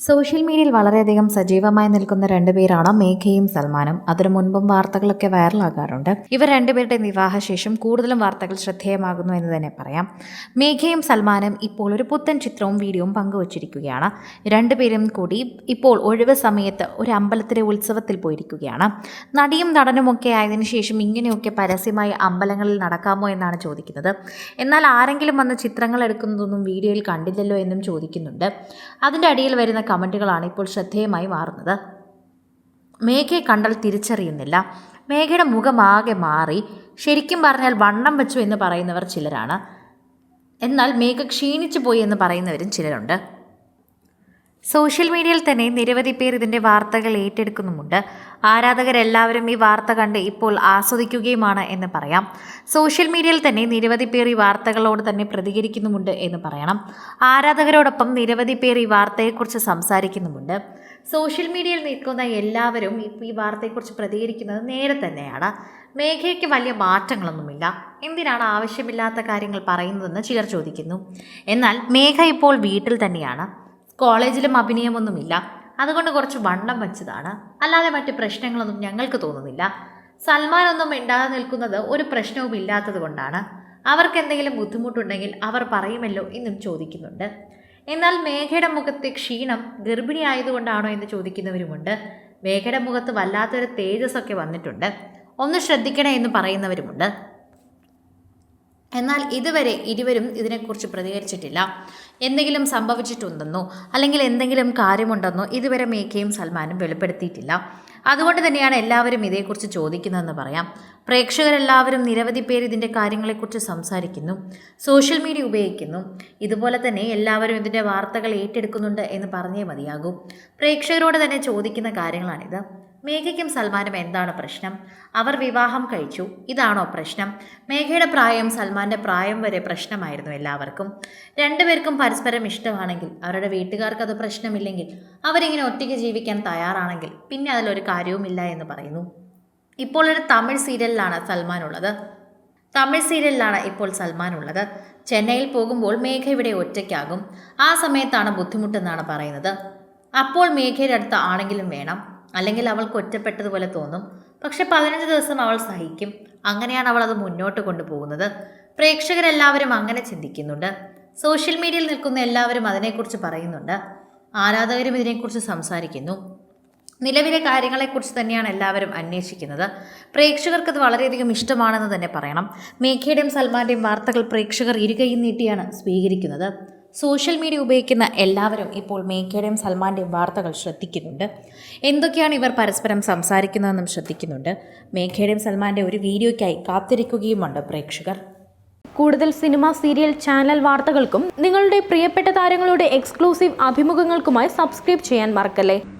Social മീഡിയയിൽ വളരെയധികം സജീവമായി നിൽക്കുന്ന രണ്ടുപേരാണ് മേഘയും സൽമാനും. അതിനു മുൻപും വാർത്തകളൊക്കെ വൈറലാകാറുണ്ട്. ഇവർ രണ്ടുപേരുടെ വിവാഹശേഷം കൂടുതലും വാർത്തകൾ ശ്രദ്ധേയമാകുന്നു എന്ന് തന്നെ പറയാം. മേഘയും സൽമാനും ഇപ്പോൾ ഒരു പുത്തൻ ചിത്രവും വീഡിയോയും പങ്കുവച്ചിരിക്കുകയാണ്. രണ്ടുപേരും കൂടി ഇപ്പോൾ ഒഴിവ് സമയത്ത് ഒരു അമ്പലത്തിലെ ഉത്സവത്തിൽ പോയിരിക്കുകയാണ്. നടിയും നടനുമൊക്കെ ആയതിനു ശേഷം ഇങ്ങനെയൊക്കെ പരസ്യമായി അമ്പലങ്ങളിൽ നടക്കാമോ എന്നാണ് ചോദിക്കുന്നത്. എന്നാൽ ആരെങ്കിലും വന്ന് ചിത്രങ്ങൾ എടുക്കുന്നതൊന്നും വീഡിയോയിൽ കണ്ടില്ലല്ലോ എന്നും ചോദിക്കുന്നുണ്ട്. അതിൻ്റെ അടിയിൽ വരുന്ന കമൻറ്റുകളാണ് ഇപ്പോൾ ശ്രദ്ധേയമായി മാറുന്നത്. മേഘയെ കണ്ടാൽ തിരിച്ചറിയുന്നില്ല, മേഘയുടെ മുഖമാകെ മാറി, ശരിക്കും പറഞ്ഞാൽ വണ്ണം വെച്ചു എന്ന് പറയുന്നവർ ചിലരാണ്. എന്നാൽ മേഘ ക്ഷീണിച്ചു പോയി എന്ന് പറയുന്നവരും ചിലരുണ്ട്. സോഷ്യൽ മീഡിയയിൽ തന്നെ നിരവധി പേർ ഇതിൻ്റെ വാർത്തകൾ ഏറ്റെടുക്കുന്നുമുണ്ട്. ആരാധകരെല്ലാവരും ഈ വാർത്ത കണ്ട് ഇപ്പോൾ ആസ്വദിക്കുകയുമാണ് എന്ന് പറയാം. സോഷ്യൽ മീഡിയയിൽ തന്നെ നിരവധി പേർ ഈ വാർത്തകളോട് തന്നെ പ്രതികരിക്കുന്നുമുണ്ട് എന്ന് പറയണം. ആരാധകരോടൊപ്പം നിരവധി പേർ ഈ വാർത്തയെക്കുറിച്ച് സംസാരിക്കുന്നുമുണ്ട്. സോഷ്യൽ മീഡിയയിൽ നിൽക്കുന്ന എല്ലാവരും ഈ വാർത്തയെക്കുറിച്ച് പ്രതികരിക്കുന്നത് നേരെ തന്നെയാണ്. മേഘയ്ക്ക് വലിയ മാറ്റങ്ങളൊന്നുമില്ല, എന്തിനാണ് ആവശ്യമില്ലാത്ത കാര്യങ്ങൾ പറയുന്നതെന്ന് ചിലർ ചോദിക്കുന്നു. എന്നാൽ മേഘ ഇപ്പോൾ വീട്ടിൽ തന്നെയാണ്. കോളേജിലും അഭിനയമൊന്നുമില്ല, അതുകൊണ്ട് കുറച്ച് വണ്ണം വെച്ചതാണ്, അല്ലാതെ മറ്റ് പ്രശ്നങ്ങളൊന്നും ഞങ്ങൾക്ക് തോന്നുന്നില്ല. സൽമാനൊന്നും മിണ്ടാതെ നിൽക്കുന്നത് ഒരു പ്രശ്നവും ഇല്ലാത്തത് കൊണ്ടാണ്. അവർക്ക് എന്തെങ്കിലും ബുദ്ധിമുട്ടുണ്ടെങ്കിൽ അവർ പറയുമല്ലോ എന്നും ചോദിക്കുന്നുണ്ട്. എന്നാൽ മേഘയുടെ മുഖത്തെ ക്ഷീണം ഗർഭിണി ആയതുകൊണ്ടാണോ എന്ന് ചോദിക്കുന്നവരുമുണ്ട്. മേഘയുടെ മുഖത്ത് വല്ലാത്തൊരു തേജസ്സൊക്കെ വന്നിട്ടുണ്ട്, ഒന്ന് ശ്രദ്ധിക്കണേ എന്ന് പറയുന്നവരുമുണ്ട്. എന്നാൽ ഇതുവരെ ഇരുവരും ഇതിനെക്കുറിച്ച് പ്രതികരിച്ചിട്ടില്ല. എന്തെങ്കിലും സംഭവിച്ചിട്ടുണ്ടെന്നോ അല്ലെങ്കിൽ എന്തെങ്കിലും കാര്യമുണ്ടെന്നോ ഇതുവരെ മേഘയും സൽമാനും വെളിപ്പെടുത്തിയിട്ടില്ല. അതുകൊണ്ട് തന്നെയാണ് എല്ലാവരും ഇതേക്കുറിച്ച് ചോദിക്കുന്നതെന്ന് പറയാം. പ്രേക്ഷകരെല്ലാവരും നിരവധി പേര് ഇതിൻ്റെ കാര്യങ്ങളെക്കുറിച്ച് സംസാരിക്കുന്നു, സോഷ്യൽ മീഡിയ ഉപയോഗിക്കുന്നു. ഇതുപോലെ തന്നെ എല്ലാവരും ഇതിൻ്റെ വാർത്തകൾ ഏറ്റെടുക്കുന്നുണ്ട് എന്ന് പറഞ്ഞേ മതിയാകൂ. പ്രേക്ഷകരോട് തന്നെ ചോദിക്കുന്ന കാര്യങ്ങളാണിത്. മേഘയ്ക്കും സൽമാനും എന്താണ് പ്രശ്നം? അവർ വിവാഹം കഴിച്ചു, ഇതാണോ പ്രശ്നം? മേഘയുടെ പ്രായം സൽമാൻ്റെ പ്രായം വരെ പ്രശ്നമായിരുന്നു എല്ലാവർക്കും. രണ്ടുപേർക്കും പരസ്പരം ഇഷ്ടമാണെങ്കിൽ, അവരുടെ വീട്ടുകാർക്ക് അത് പ്രശ്നമില്ലെങ്കിൽ, അവരിങ്ങനെ ഒറ്റയ്ക്ക് ജീവിക്കാൻ തയ്യാറാണെങ്കിൽ പിന്നെ അതിലൊരു കാര്യവുമില്ല എന്ന് പറയുന്നു. ഇപ്പോൾ ഒരു തമിഴ് സീരിയലിലാണ് ഇപ്പോൾ സൽമാൻ ഉള്ളത്. ചെന്നൈയിൽ പോകുമ്പോൾ മേഘ ഇവിടെ ഒറ്റയ്ക്കാകും. ആ സമയത്താണ് ബുദ്ധിമുട്ടെന്നാണ് പറയുന്നത്. അപ്പോൾ മേഘയുടെ അടുത്ത് ആണെങ്കിലും വേണം, അല്ലെങ്കിൽ അവൾക്ക് ഒറ്റപ്പെട്ടതുപോലെ തോന്നും. പക്ഷെ 15 ദിവസം അവൾ സഹിക്കും. അങ്ങനെയാണ് അവൾ അത് മുന്നോട്ട് കൊണ്ടുപോകുന്നത്. പ്രേക്ഷകരെല്ലാവരും അങ്ങനെ ചിന്തിക്കുന്നുണ്ട്. സോഷ്യൽ മീഡിയയിൽ നിൽക്കുന്ന എല്ലാവരും അതിനെക്കുറിച്ച് പറയുന്നുണ്ട്. ആരാധകരും ഇതിനെക്കുറിച്ച് സംസാരിക്കുന്നു. നിലവിലെ കാര്യങ്ങളെക്കുറിച്ച് തന്നെയാണ് എല്ലാവരും അന്വേഷിക്കുന്നത്. പ്രേക്ഷകർക്കത് വളരെയധികം ഇഷ്ടമാണെന്ന് തന്നെ പറയണം. മേഘയുടെയും സൽമാൻ്റെയും വാർത്തകൾ പ്രേക്ഷകർ ഇരുകൈയും നീട്ടിയാണ് സ്വീകരിക്കുന്നത്. സോഷ്യൽ മീഡിയ ഉപയോഗിക്കുന്ന എല്ലാവരും ഇപ്പോൾ മേഘയുടെയും സൽമാൻ്റെയും വാർത്തകൾ ശ്രദ്ധിക്കുന്നുണ്ട്. എന്തൊക്കെയാണ് ഇവർ പരസ്പരം സംസാരിക്കുന്നതെന്നും ശ്രദ്ധിക്കുന്നുണ്ട്. മേഘയുടെയും സൽമാൻ്റെ ഒരു വീഡിയോയ്ക്കായി കാത്തിരിക്കുകയുമുണ്ട് പ്രേക്ഷകർ. കൂടുതൽ സിനിമ, സീരിയൽ, ചാനൽ വാർത്തകൾക്കും നിങ്ങളുടെ പ്രിയപ്പെട്ട താരങ്ങളുടെ എക്സ്ക്ലൂസീവ് അഭിമുഖങ്ങൾക്കുമായി സബ്സ്ക്രൈബ് ചെയ്യാൻ മറക്കല്ലേ.